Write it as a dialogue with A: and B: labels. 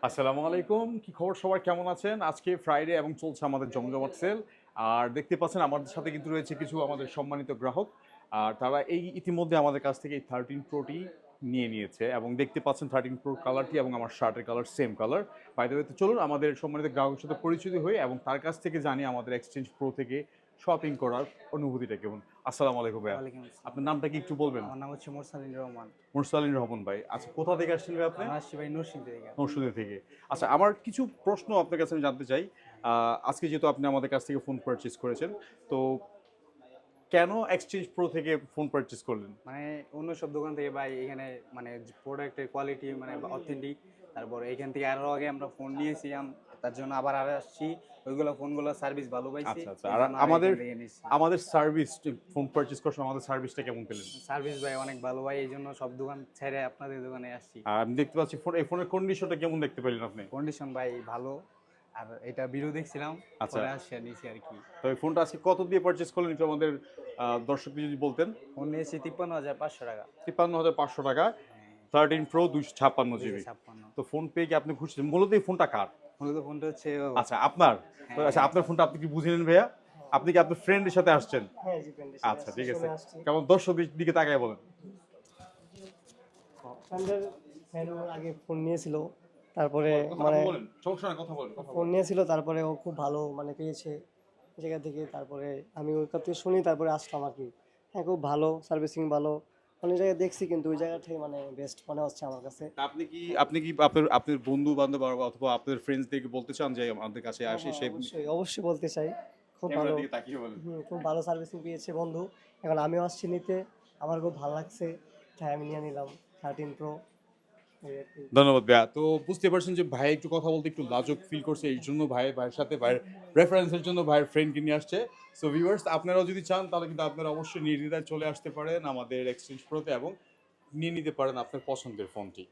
A: আসসালামু আলাইকুম, কি খবর সবার, কেমন আছেন? আজকে ফ্রাইডে এবং চলছে আমাদের জমজমাট সেল। আর দেখতে পাচ্ছেন আমাদের সাথে কিন্তু রয়েছে কিছু আমাদের সম্মানিত গ্রাহক। আর তারা ইতিমধ্যে আমাদের কাছ থেকে এই 13 প্রোটি নিয়ে নিয়েছে এবং দেখতে পাচ্ছেন 13 প্রোর কালারটি এবং আমার শার্টের colour same colour. By the way, তো চলুন আমাদের সম্মানিত গ্রাহকের সাথে পরিচিত হই এবং তার কাছ থেকে জানি আমাদের এক্সচেঞ্জ প্রো থেকে শপিং করার অনুভূতিটা কেমন। আসসালামু আলাইকুম ভাইয়া,
B: ওয়ালাইকুম আসসালাম।
A: আপনার নামটা কি একটু বলবেন?
B: আমার নাম হচ্ছে মোরসালিন রহমান।
A: মুরসালিন রহমান ভাই। আচ্ছা, কোথা থেকে আসছেন ভাই আপনি?
B: আমি আসছি ভাই নরসিংদী থেকে।
A: নরসিংদী থেকে। আচ্ছা, আমার কিছু প্রশ্ন আপনার কাছে আমি জানতে চাই। আজকে যেহেতু আপনি আমাদের কাছ থেকে ফোন পারচেজ করেছেন, তো কেন এক্সচেঞ্জ প্রো থেকে ফোন পারচেজ করলেন?
B: মানে অন্য সব দোকান থেকে ভাই এখানে মানে প্রোডাক্টের কোয়ালিটি মানে অথেন্টিক। তারপরে এখান থেকে আরো আগে আমরা ফোন নিয়েছিলাম, তার জন্য আবার আসছি। ওইগুলো ফোনগুলো সার্ভিস ভালো পাইছি।
A: আচ্ছা আচ্ছা, আর আমাদের সার্ভিস, ফোন পারচেজ করার সময় আমাদের সার্ভিসটা কেমন পেলেন?
B: সার্ভিস ভাই অনেক ভালো ভাই, এই জন্য সব দোকান ছেড়ে আপনাদের দোকানে আসছি।
A: আর আমি দেখতে পাচ্ছি এই ফোনের কন্ডিশনটা কেমন দেখতে পেলেন আপনি?
B: কন্ডিশন ভাই ভালো। আর এটা ভিডিও দেখছিলাম,
A: আচ্ছা,
B: পরে আসছি নিয়েছি আর কি।
A: তো এই ফোনটা আজকে কত দিয়ে পারচেজ করলেন একটু আমাদের দর্শকদের যদি বলতেন।
B: ফোন নিয়েছি 53,500 টাকা।
A: 53,500 টাকা, 13 প্রো 256 জিবি।
B: 56।
A: তো ফোন পেয়ে কি আপনি খুশি? মূলত এই ফোনটা কার?
B: মূলত ফোনটা হচ্ছে
A: আচ্ছা, আপনার। তো আচ্ছা, আপনার ফোনটা আপনি কি বুঝে নেন ভাইয়া? আপনি কি আপনার ফ্রেন্ডের সাথে আসছেন?
C: হ্যাঁ, জি ফ্রেন্ডের সাথে
A: আচ্ছা,
C: আসছি,
A: ঠিক আছে।
C: চলে আসছি।
A: কেমন দর্শকদের দিকে তাকায় বলেন।
C: ফ্রেন্ডের ফ্রেন্ড আগে ফোন নিয়েছিল, তারপরে
A: কথা
C: মানে
A: বলেন, সমস্যা নাই, কথা বলেন, কথা
C: ফোন
A: বলেন।
C: নিয়েছিল, তারপরে ও খুব ভালো মানে পেয়েছে জায়গা থেকে। তারপরে আমি ওর কাছ থেকে শুনি, তারপরে আসলাম আর কি। হ্যাঁ, খুব ভালো সার্ভিসিং, ভালো। অনেক জায়গায় দেখছি কিন্তু ওই জায়গা থেকে মানে বেস্ট মনে হচ্ছে আমার কাছে।
A: তা আপনি কি আপনার আপনার বন্ধু বান্ধব অথবা আপনার ফ্রেন্ডসদেরকে বলতে চান যে আমাদের কাছে
C: হ্যাঁ,
A: আসে
C: হ্যাঁ,
A: সে
C: অবশ্যই অবশ্যই বলতে চাই। খুব ভালো।
A: ক্যামেরার দিকে তাকিয়ে বলেন।
C: খুব ভালো সার্ভিসিং পেয়েছে বন্ধু। এখন আমিও আসছি নিতে, আমার খুব ভালো লাগছে, তাই আমি নিয়ে নিলাম 13 প্রো।
A: ধন্যবাদ ভাইয়া। তো বুঝতে পারছেন যে ভাই একটু কথা বলতে একটু লাজুক ফিল করছে, এই জন্য ভাইয়ের সাথে ভাইয়ের রেফারেন্সের জন্য ভাইয়ের ফ্রেন্ডকে নিয়ে আসছে। সো ভিউয়ার্স, আপনারাও যদি চান তাহলে কিন্তু আপনারা অবশ্যই নির্দ্বিধায় চলে আসতে পারেন আমাদের এক্সচেঞ্জ প্রোতে এবং নিয়ে নিতে পারেন আপনার পছন্দের ফোনটি।